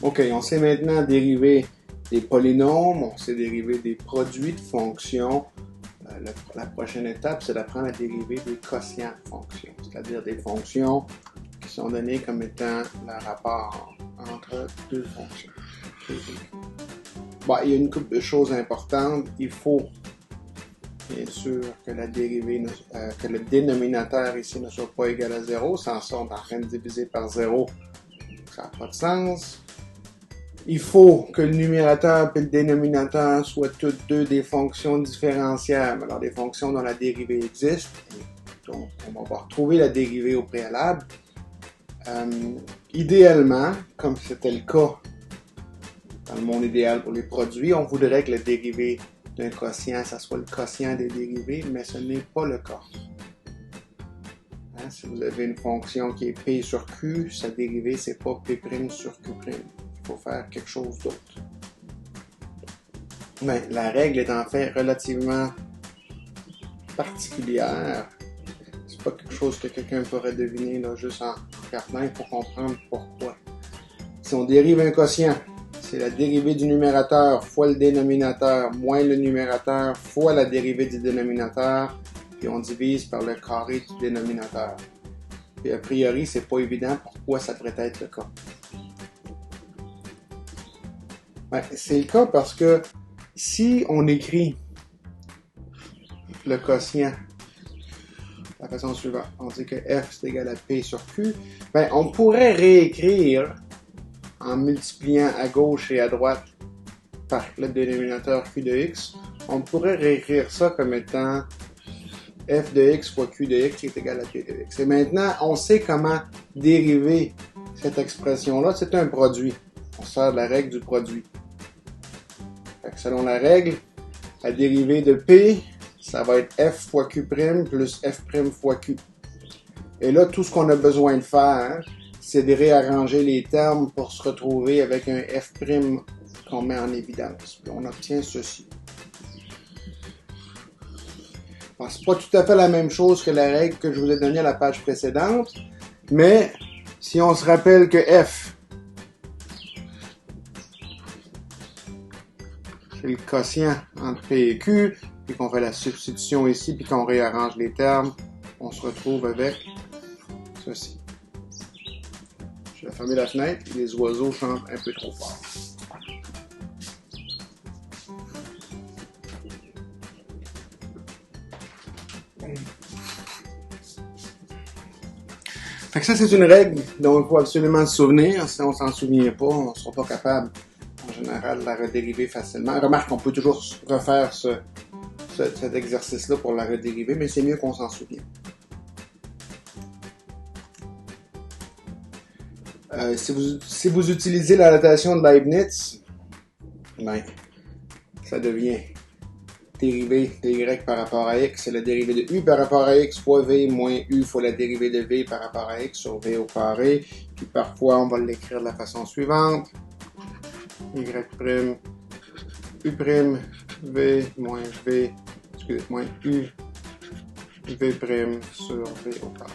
OK, on sait maintenant dériver des polynômes, on sait dériver des produits de fonctions. La prochaine étape, c'est d'apprendre à dériver des quotients de fonctions, c'est-à-dire des fonctions qui sont données comme étant le rapport entre deux fonctions. Bon, il y a une couple de choses importantes. Il faut, bien sûr, que la dérivée, que le dénominateur ici ne soit pas égal à 0. Sans ça, on est en train de diviser par 0. Ça n'a pas de sens. Il faut que le numérateur et le dénominateur soient toutes deux des fonctions différentiables. Alors, des fonctions dont la dérivée existe. Donc, on va retrouver la dérivée au préalable. Idéalement, comme c'était le cas dans le monde idéal pour les produits, on voudrait que la dérivée d'un quotient, ça soit le quotient des dérivés, mais ce n'est pas le cas. Si vous avez une fonction qui est P sur Q, sa dérivée, c'est pas P' sur Q'. Il faut faire quelque chose d'autre. Mais la règle est en fait relativement particulière. C'est pas quelque chose que quelqu'un pourrait deviner là, juste en regardant. Il faut comprendre pourquoi. Si on dérive un quotient, c'est la dérivée du numérateur fois le dénominateur moins le numérateur fois la dérivée du dénominateur, puis on divise par le carré du dénominateur. Puis a priori, c'est pas évident pourquoi ça devrait être le cas. Ben, c'est le cas parce que si on écrit le quotient de la façon suivante, on dit que f c'est égal à p sur q, ben, on pourrait réécrire en multipliant à gauche et à droite par le dénominateur q de x, on pourrait réécrire ça comme étant f de x fois q de x est égal à p de x. Et maintenant, on sait comment dériver cette expression-là. C'est un produit. On sert de la règle du produit. Fait que selon la règle, la dérivée de p, ça va être f fois q' plus f' fois q. Et là, tout ce qu'on a besoin de faire, c'est de réarranger les termes pour se retrouver avec un f' qu'on met en évidence. Puis on obtient ceci. Bon, c'est pas tout à fait la même chose que la règle que je vous ai donnée à la page précédente, mais si on se rappelle que f, c'est le quotient entre p et q, puis qu'on fait la substitution ici, puis qu'on réarrange les termes, on se retrouve avec ceci. Je vais fermer la fenêtre, les oiseaux chantent un peu trop fort. Fait que ça, c'est une règle dont il faut absolument se souvenir. Si on s'en souvient pas, on ne sera pas capable, en général, de la redériver facilement. Remarque qu'on peut toujours refaire cet exercice-là pour la redériver, mais c'est mieux qu'on s'en souvienne. Si vous utilisez la notation de Leibniz, ben, ça devient dérivée de y par rapport à x, c'est la dérivée de u par rapport à x fois v moins u fois la dérivée de v par rapport à x sur v au carré. Puis parfois, on va l'écrire de la façon suivante. y', u', v moins v, moins u, v' sur v au carré.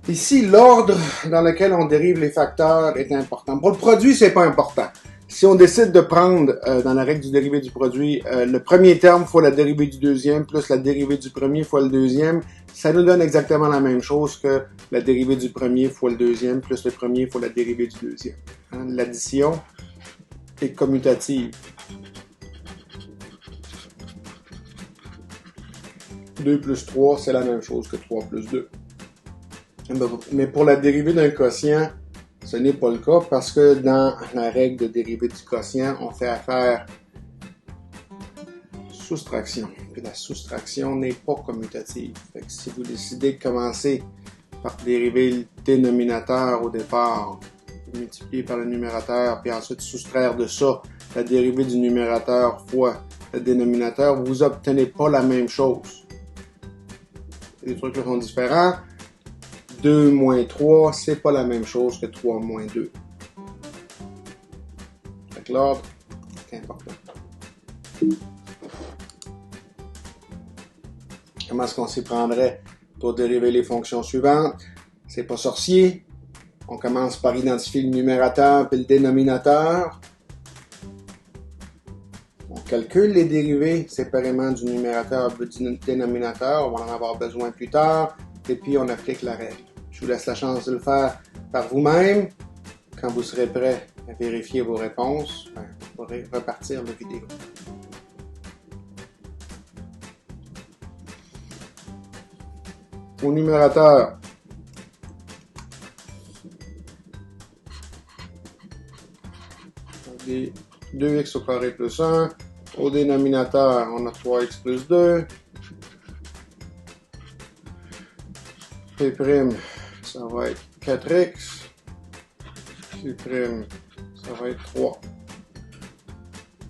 Ici, l'ordre dans lequel on dérive les facteurs est important. Pour le produit, c'est pas important. Si on décide de prendre, dans la règle du dérivé du produit, le premier terme fois la dérivée du deuxième, plus la dérivée du premier fois le deuxième, ça nous donne exactement la même chose que la dérivée du premier fois le deuxième, plus le premier fois la dérivée du deuxième. Hein? L'addition est commutative. 2 plus 3, c'est la même chose que 3 plus 2. Mais pour la dérivée d'un quotient, ce n'est pas le cas parce que dans la règle de dérivée du quotient, on fait affaire soustraction. Puis la soustraction n'est pas commutative. Fait que si vous décidez de commencer par dériver le dénominateur au départ, multiplier par le numérateur, puis ensuite soustraire de ça la dérivée du numérateur fois le dénominateur, vous n'obtenez pas la même chose. Les trucs là sont différents. 2 moins 3, c'est pas la même chose que 3 moins 2. Fait que l'ordre, c'est important. Comment est-ce qu'on s'y prendrait Pour dériver les fonctions suivantes, c'est pas sorcier. On commence par identifier le numérateur puis le dénominateur. On calcule les dérivés séparément du numérateur et du dénominateur. On va en avoir besoin plus tard. Et puis, on applique la règle. Je vous laisse la chance de le faire par vous-même. Quand vous serez prêt à vérifier vos réponses, vous pourrez repartir la vidéo. Au numérateur, on a 2x au carré plus 1. Au dénominateur, on a 3x plus 2. P', ça va être 4x. Q', ça va être 3.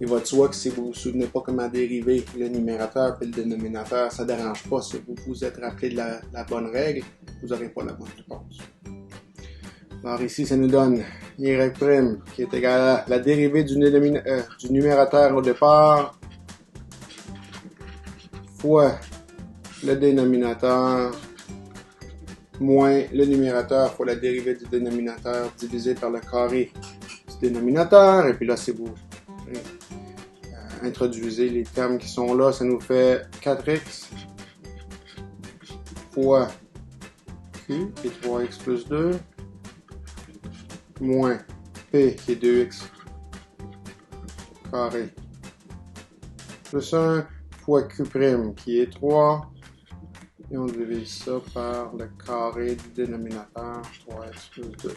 Il va de soi que si vous ne vous souvenez pas comment dériver le numérateur et le dénominateur, ça ne dérange pas. Si vous vous êtes rappelé de la bonne règle, vous n'aurez pas la bonne réponse. Alors ici, ça nous donne y' qui est égal à la dérivée du numérateur au départ fois le dénominateur moins le numérateur fois la dérivée du dénominateur divisé par le carré du dénominateur. Et puis là, si vous introduisez les termes qui sont là, ça nous fait 4x fois q qui est 3x plus 2 moins p qui est 2x carré plus 1 fois q' qui est 3 et on divise ça par le carré du dénominateur 3x plus 2.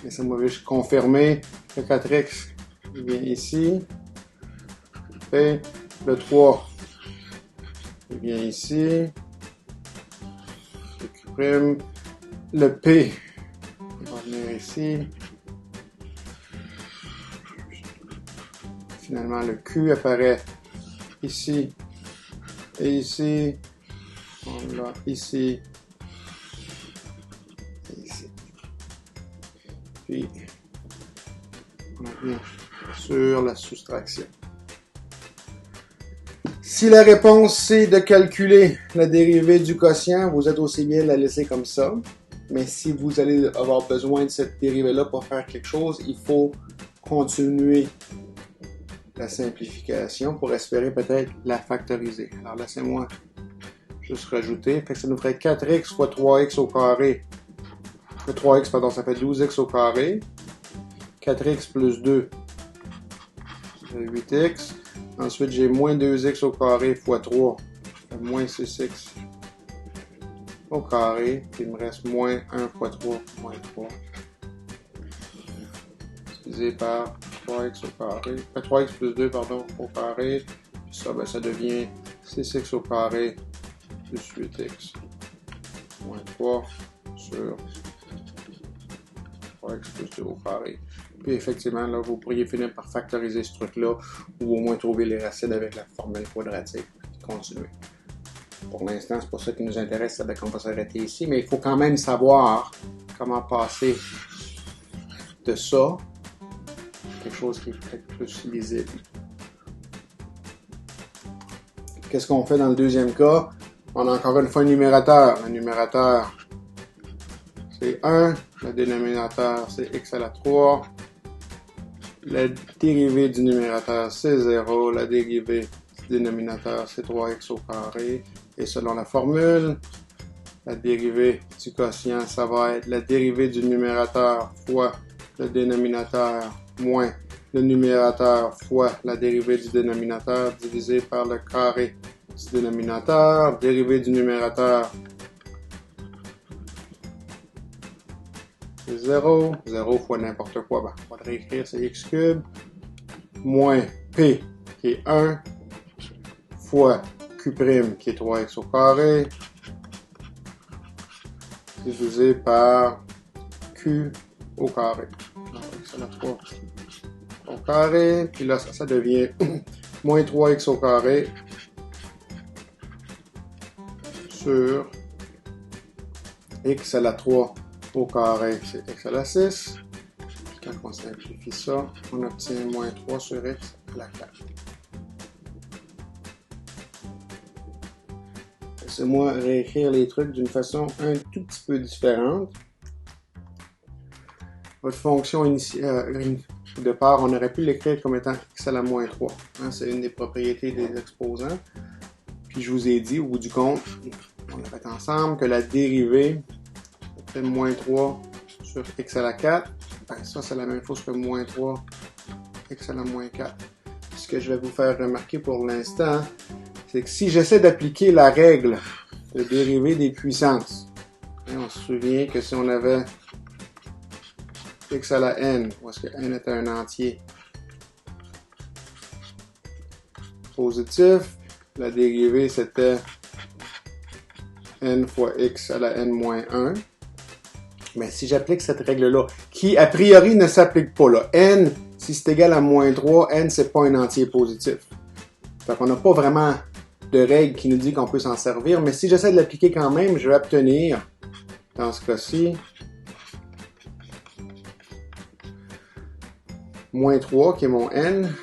Laissez-moi juste confirmer le 4x vient ici et le 3 il vient ici, le q', le p va venir ici. Finalement, le Q apparaît ici et ici. On l'a ici et ici. Puis, on a bien sur la soustraction. Si la réponse c'est de calculer la dérivée du quotient, vous êtes aussi bien de la laisser comme ça. Mais si vous allez avoir besoin de cette dérivée-là pour faire quelque chose, il faut continuer la simplification pour espérer peut-être la factoriser. Alors laissez-moi juste rajouter. Fait que ça nous ferait 4x fois 3x au carré. 3x, pardon, ça fait 12x au carré. 4x plus 2, c'est 8x. Ensuite, j'ai moins 2x au carré fois 3, ça fait moins 6x au carré. Puis il me reste moins 1 fois 3, moins 3. Divisé par 3x au carré, 3x plus 2, pardon, au carré. Puis ça, ben, ça devient 6x au carré plus 8x moins 3 sur 3x plus 2 au carré. Puis effectivement, là, vous pourriez finir par factoriser ce truc-là ou au moins trouver les racines avec la formule quadratique et continuer. Pour l'instant, c'est pas ça qui nous intéresse, c'est qu'on va s'arrêter ici, mais il faut quand même savoir comment passer de ça à quelque chose qui est peut-être plus lisible. Qu'est-ce qu'on fait dans le deuxième cas? On a encore une fois un numérateur. Le numérateur, c'est 1. Le dénominateur, c'est x à la 3. La dérivée du numérateur, c'est 0. La dérivée du dénominateur, c'est 3x au carré. Et selon la formule, la dérivée du quotient, ça va être la dérivée du numérateur fois le dénominateur moins le numérateur fois la dérivée du dénominateur divisé par le carré du dénominateur. Dérivée du numérateur, c'est 0. 0 fois n'importe quoi, ben, on va le réécrire, c'est x cube, moins p qui est 1, fois q' qui est 3x au carré, divisé par q au carré. Donc, ça a 3 au carré, puis là, ça devient moins 3x au carré sur x à la 3 au carré, c'est x à la 6. Quand on simplifie ça, on obtient moins 3 sur x à la 4. laissez-moi réécrire les trucs d'une façon un tout petit peu différente. Votre fonction initiale, au départ, on aurait pu l'écrire comme étant x à la moins 3. Hein, c'est une des propriétés des exposants. Puis je vous ai dit, au bout du compte, on l'a fait ensemble, que la dérivée était moins 3 sur x à la 4. Ben, ça, c'est la même chose que moins 3 x à la moins 4. Ce que je vais vous faire remarquer pour l'instant, c'est que si j'essaie d'appliquer la règle de dérivée des puissances, hein, on se souvient que si on avait x à la n, où est-ce que n était un entier positif, la dérivée c'était n fois x à la n moins 1. Mais si j'applique cette règle-là, qui a priori ne s'applique pas là, n, si c'est égal à moins 3, n c'est pas un entier positif. Fait qu'on n'a pas vraiment de règle qui nous dit qu'on peut s'en servir, mais si j'essaie de l'appliquer quand même, je vais obtenir, dans ce cas-ci, moins 3 qui est mon n,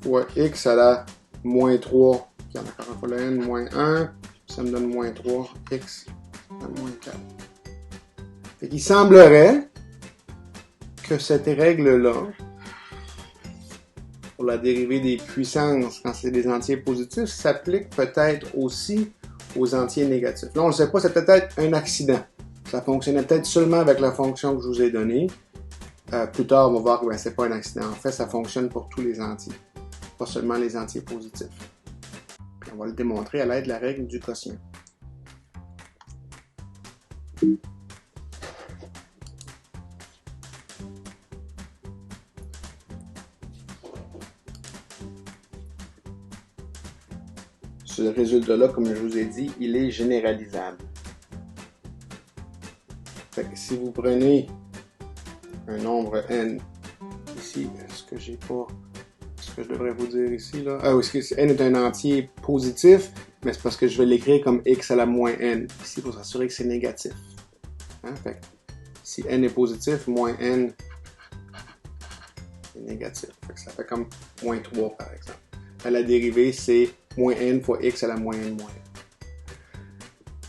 fois x à la moins 3, qui en a encore une fois le n, moins 1, ça me donne moins 3, x à moins 4. Fait qu'il semblerait que cette règle-là, pour la dérivée des puissances quand c'est des entiers positifs, s'applique peut-être aussi aux entiers négatifs. Là, on ne le sait pas, c'est peut-être un accident. Ça fonctionnait peut-être seulement avec la fonction que je vous ai donnée. Plus tard, on va voir que ben, c'est pas un accident. En fait, ça fonctionne pour tous les entiers, pas seulement les entiers positifs. Puis on va le démontrer à l'aide de la règle du quotient. Ce résultat-là, comme je vous ai dit, il est généralisable. Fait que si vous prenez un nombre n, ici, est-ce que j'ai pas, est-ce que je devrais vous dire ici, là? Ah oui, n est un entier positif, mais c'est parce que je vais l'écrire comme x à la moins n, ici, pour s'assurer que c'est négatif. Hein? Fait que si n est positif, moins n est négatif. Fait que ça fait comme moins 3, par exemple. À la dérivée, c'est moins n fois x à la moins n moins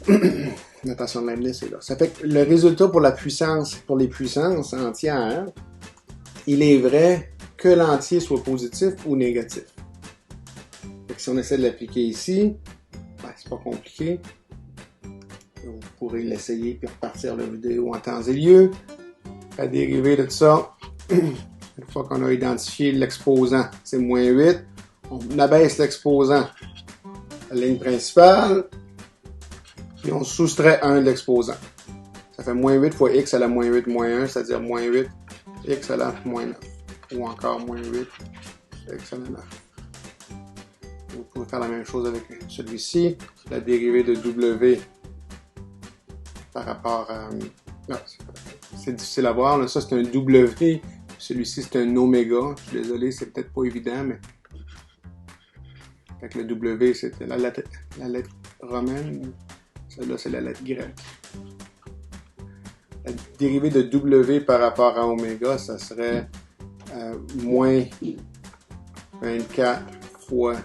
n. Notation de Leibniz est là. Ça fait que le résultat pour la puissance, pour les puissances entières, il est vrai que l'entier soit positif ou négatif. Fait que si on essaie de l'appliquer ici, ben, c'est pas compliqué. Vous pourrez l'essayer puis repartir la vidéo en temps et lieu. La dérivée de ça, une fois qu'on a identifié l'exposant, c'est moins 8. On abaisse l'exposant à la ligne principale, puis on soustrait 1 de l'exposant. Ça fait moins 8 fois x à la moins 8 moins 1, c'est-à-dire moins 8 x à la moins 9. Ou encore moins 8 x à la 9. Vous pouvez faire la même chose avec celui-ci. La dérivée de w par rapport à... Non, c'est difficile à voir. Là. Ça, c'est un w. Celui-ci, c'est un oméga. Je suis désolé, c'est peut-être pas évident, mais... Fait que le W, c'est la lettre romaine. Celle-là, c'est la lettre grecque. La dérivée de W par rapport à oméga, ça serait moins 24 fois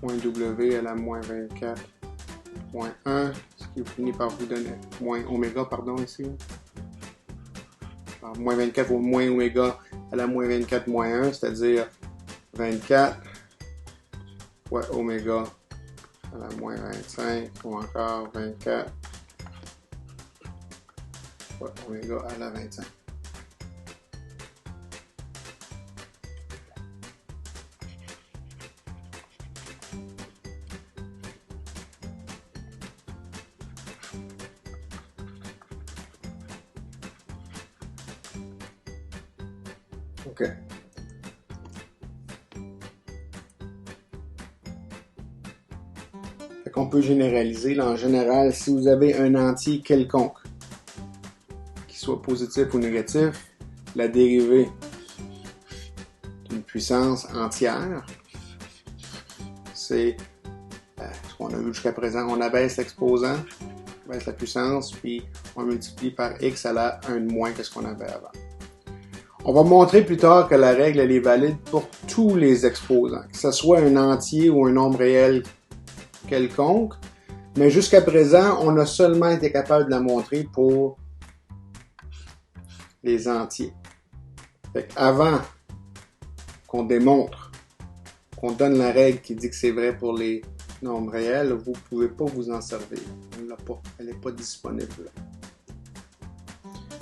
moins W à la moins 24 moins 1, ce qui finit par vous donner moins oméga, pardon, ici. Alors, moins 24 fois moins oméga à la moins 24 moins 1, c'est-à-dire 24 fois oméga à la moins 25 ou encore 24 fois oméga à la 25. OK. Fait qu'on peut généraliser. Là, en général, si vous avez un entier quelconque, qu'il soit positif ou négatif, la dérivée d'une puissance entière, c'est ce qu'on a vu jusqu'à présent. On abaisse l'exposant, on abaisse la puissance, puis on multiplie par x à la 1 de moins que ce qu'on avait avant. On va montrer plus tard que la règle elle est valide pour tous les exposants, que ce soit un entier ou un nombre réel quelconque, mais jusqu'à présent, on a seulement été capable de la montrer pour les entiers. Fait avant qu'on démontre, qu'on donne la règle qui dit que c'est vrai pour les nombres réels, vous ne pouvez pas vous en servir. On l'a pas. Elle n'est pas disponible.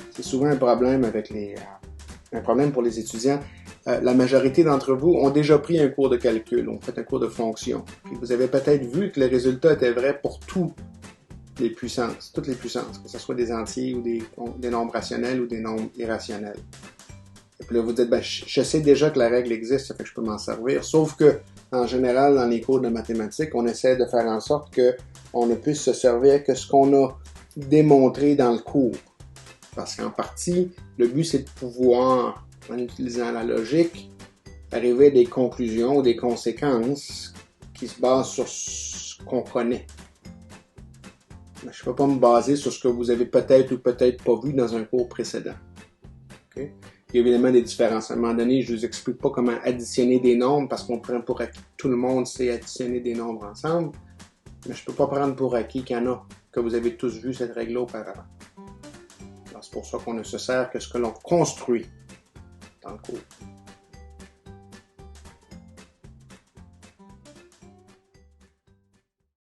C'est souvent un problème avec un problème pour les étudiants. La majorité d'entre vous ont déjà pris un cours de calcul, ont fait un cours de fonction. Puis vous avez peut-être vu que le résultat était vrai pour toutes les puissances, que ce soit des entiers ou des nombres rationnels ou des nombres irrationnels. Et puis là, vous dites, ben, je sais déjà que la règle existe, ça fait que je peux m'en servir. Sauf que, en général, dans les cours de mathématiques, on essaie de faire en sorte qu'on ne puisse se servir que ce qu'on a démontré dans le cours. Parce qu'en partie, le but, c'est de pouvoir, en utilisant la logique, arriver à des conclusions ou des conséquences qui se basent sur ce qu'on connaît. Je ne peux pas me baser sur ce que vous avez peut-être ou peut-être pas vu dans un cours précédent. Okay? Il y a évidemment des différences. À un moment donné, je ne vous explique pas comment additionner des nombres parce qu'on prend pour acquis tout le monde sait additionner des nombres ensemble. Mais je ne peux pas prendre pour acquis qu'il y en a, que vous avez tous vu cette règle-là auparavant. Alors, c'est pour ça qu'on ne se sert que ce que l'on construit dans le cours.